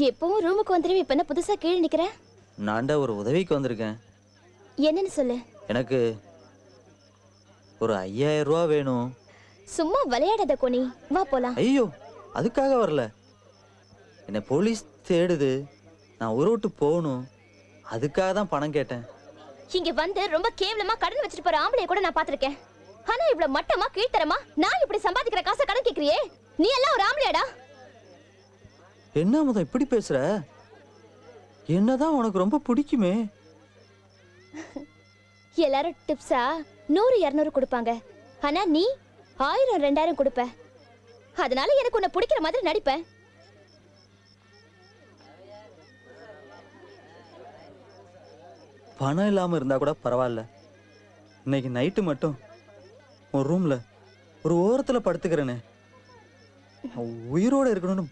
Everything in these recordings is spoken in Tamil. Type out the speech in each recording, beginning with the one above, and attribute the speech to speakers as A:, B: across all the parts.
A: எப்பவும் ரூமுக்கு வந்துருவே, இப்ப என்ன புதுசா கீழே நிக்கிற?
B: நான்டா ஒரு உதவிக்கு வந்திருக்கேன்.
A: என்னன்னு சொல்லு.
B: எனக்கு ஒரு 5000 ரூபா வேணும்.
A: சும்மா விளையாடாத கோனி, வா போலாம்.
B: ஐயோ, அதுக்காக வரல. என்ன போலீஸ் தேடுது, நான் ஊரை விட்டு போகணும், அதுக்காக தான் பணம் கேட்டேன்.
A: இங்க வந்து ரொம்ப கேவலமா கடன் வச்சுட்டு போற ஆம்பளைய கூட நான் பாத்திருக்கேன். ஆனா இவ்வளவு மட்டமா கீழ்த்தரமா நான் இப்படி சம்பாதிக்கிற காசை கடன் கேக்குறியே, நீ எல்லாம் ஒரு ஆம்பளையாடா?
B: என்ன முதல் இப்படி பேசுற? என்னதான் உனக்கு ரொம்ப பிடிக்குமே.
A: எல்லாரும் டிப்ஸா 100 200 கொடுப்பாங்க, ஆனா நீ 1000 2000 கொடுப்ப. அதனால எனக்கு உன்னை பிடிக்கிற மாதிரி நடிப்பேன்.
B: பணம் இல்லாம இருந்தா கூட பரவாயில்ல, இன்னைக்கு நைட்டு மட்டும் ஒரு ரூம்ல ஒரு ஓரத்துல படுத்துக்கிறேனே, உயிரோட இருக்கணும்னு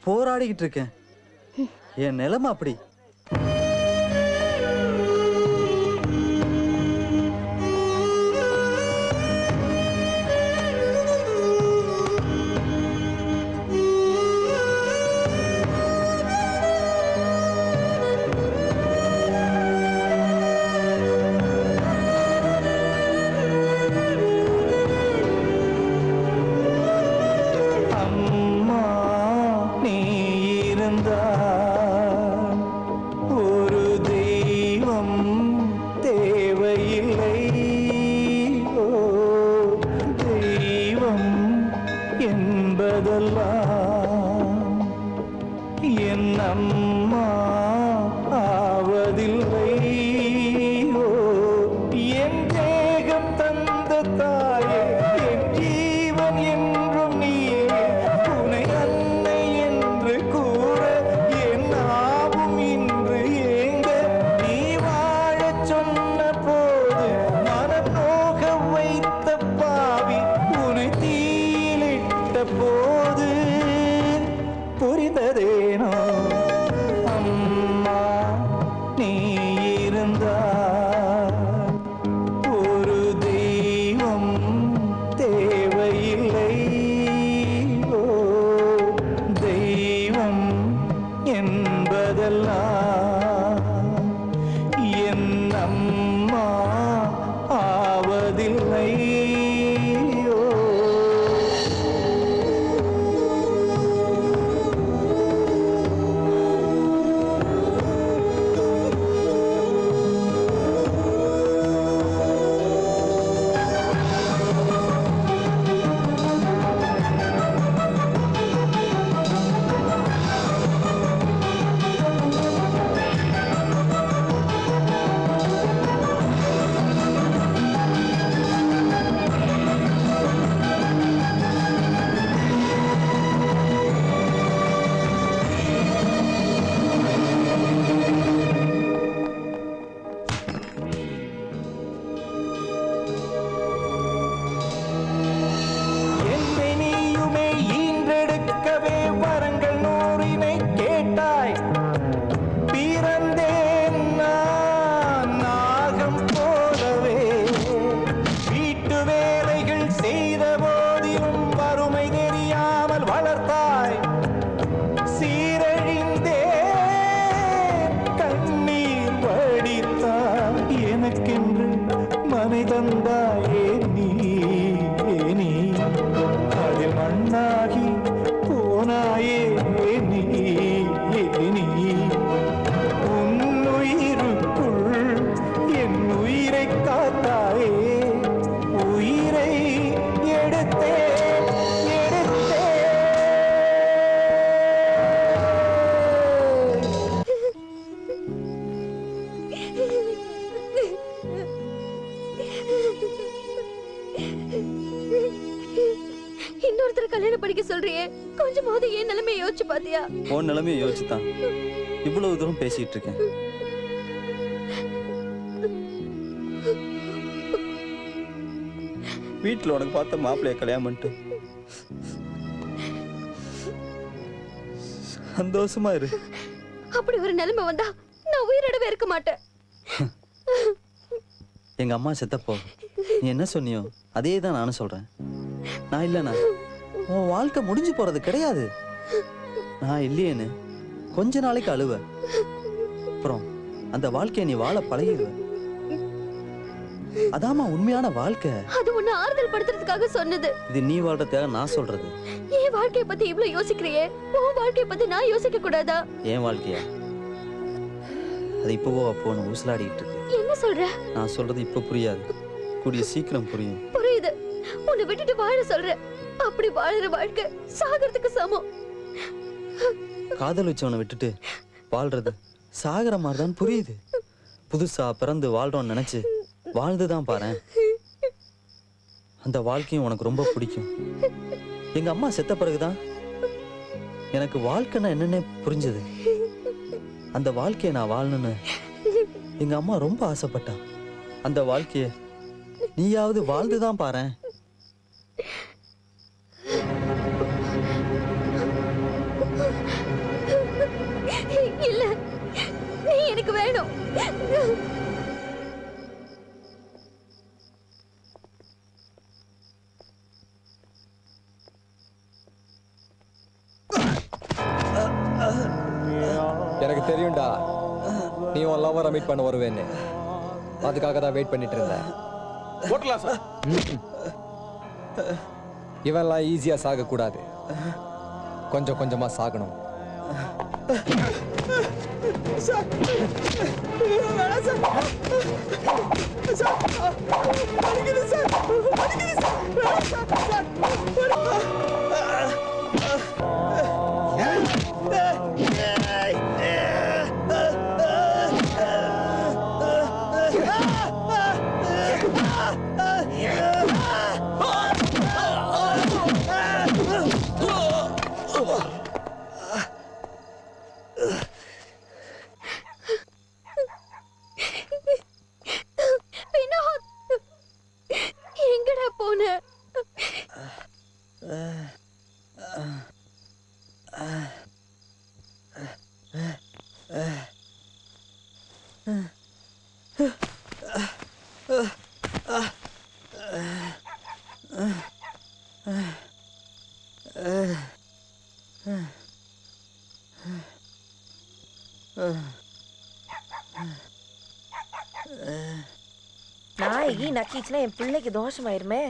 B: போராடிக்கிட்டு இருக்கேன். என் நிலைமை அப்படி.
A: இன்னொருத்தர் கல்யாணம் படிக்க சொல்றியே, கொஞ்சமாவது ஏன் நிலைமையை யோசிச்சு பாத்தியா?
B: உன் நிலைமையை யோசிச்சுதான் இவ்வளவு தூரம் பேசிட்டு இருக்கேன். வீட்டுல உனக்கு பார்த்த மாப்பிள்ளைய கல்யாணம் பண்ணிட்டு சந்தோஷமா இரு.
A: அப்படி ஒரு நிலைமை வந்தா நான் உயிரோடவே இருக்க மாட்டேன்.
B: எங்க அம்மா செத்தப்போ நீ என்ன சொன்னியோ அதே தான் நானும் சொல்றேன். நான் இல்லைனா உன் வாழ்க்கை முடிஞ்சு போறது கிடையாது. நான் இல்லையேன்னு கொஞ்ச நாளைக்கு அழுவ, அப்புறம் அந்த வாழ்க்கையை நீ வாழ பழகிடுவ. அதாமா உண்மையான வாழ்க்கை.
A: அது உன்னை ஆறுதல் படுத்துறதுக்காக சொன்னது.
B: இது நீ வாழ்றதுக்காக நான் சொல்றது.
A: என் வாழ்க்கைய பத்தி இவ்வளவு யோசிக்கிறியே, உன் வாழ்க்கைய பத்தி நான் யோசிக்க கூடாதா?
B: என் வாழ்க்கையா? அது இப்பவோ அப்போன்னு ஊசலாடிட்டு இருக்கு.
A: என்ன சொல்ற?
B: நான் சொல்றது இப்ப புரியாது, கூடிய சீக்கிரம் புரியும்.
A: புரியுது. உன்னை விட்டுட்டு வாழ சொல்ற. அப்படி வாழற வாழ்க்கை சாகிறதுக்கு சமம்.
B: காதல் வச்சவனை விட்டுட்டு வாழ்றது சாகர மாதிரிதான் புரியுது. புதுசா பிறந்து வாழ்றோம்னு நினைச்சு வாழ்ந்துதான் பாரு. அந்த வாழ்க்கையும் உனக்கு ரொம்ப பிடிக்கும். எங்க அம்மா செத்த பிறகுதான் எனக்கு வாழ்க்கைன்னா என்னன்னே புரிஞ்சது. அந்த வாழ்க்கையை நான் வாழணும்னு எங்க அம்மா ரொம்ப ஆசைப்பட்டா. அந்த வாழ்க்கைய நீயாவது வாழ்ந்துதான் பாரு.
A: இல்ல, நீ எனக்கு வேணும்.
C: எனக்கு தெரியும்டா, நீ உன் லவ்வரை மீட் பண்ண வருவேன்னு. அதுக்காக தான் வெயிட் பண்ணிட்டு இருந்தேன். இவெல்லாம் ஈஸியா சாக கூடாது, கொஞ்சம் கொஞ்சமா சாகணும்.
A: எங்கடா போன?
D: நாயகி நக்கிச்சுன்னா என் பிள்ளைக்கு தோஷமாயிருமே.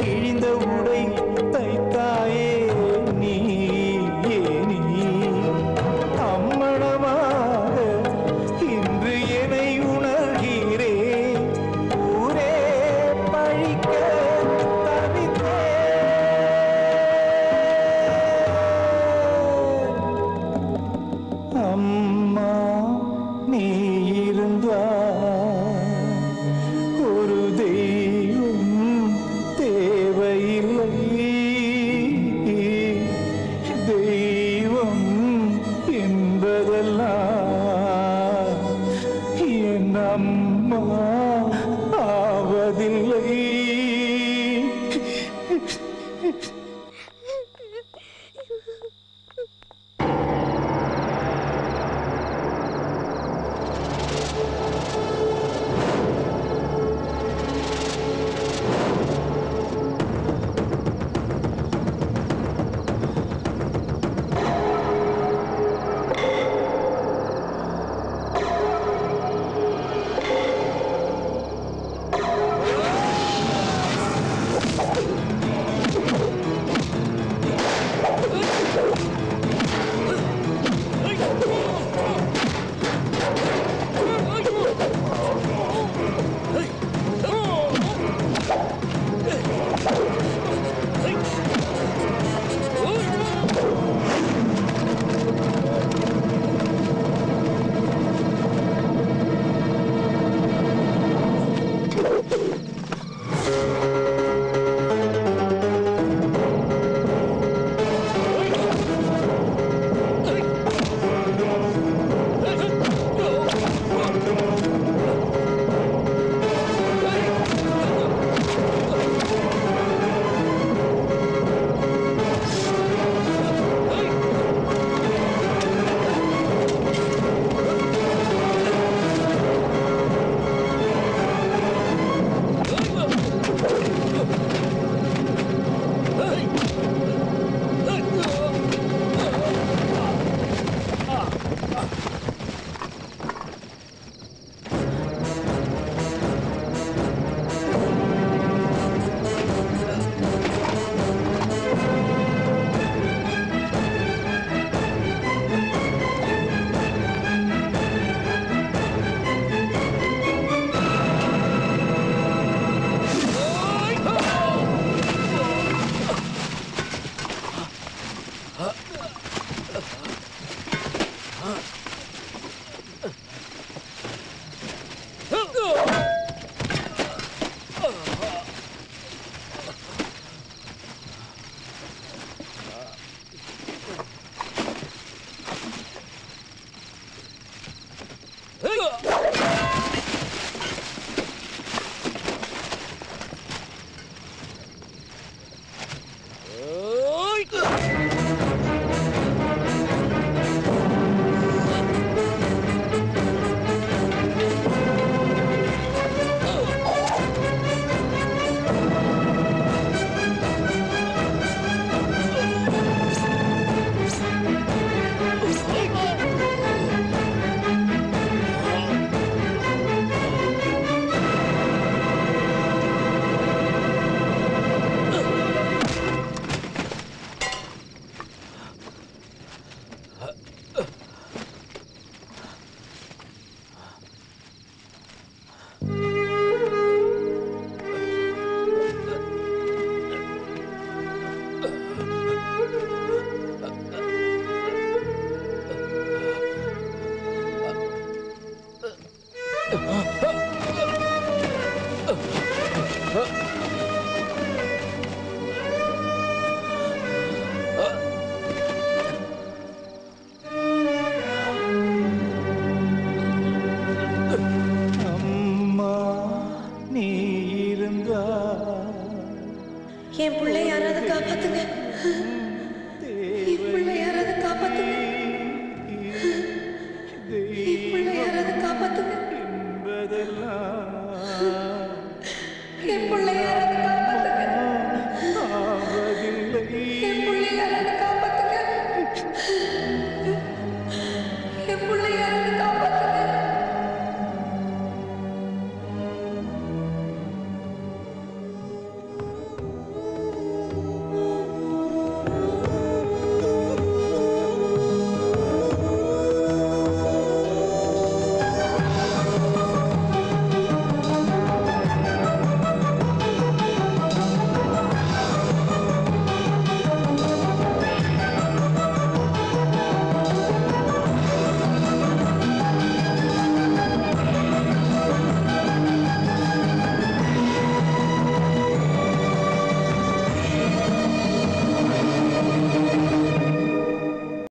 E: கிழிந்த உடை தைத்தாயே நீ
D: என் பிள்ளை யாராவது காப்பாத்துங்க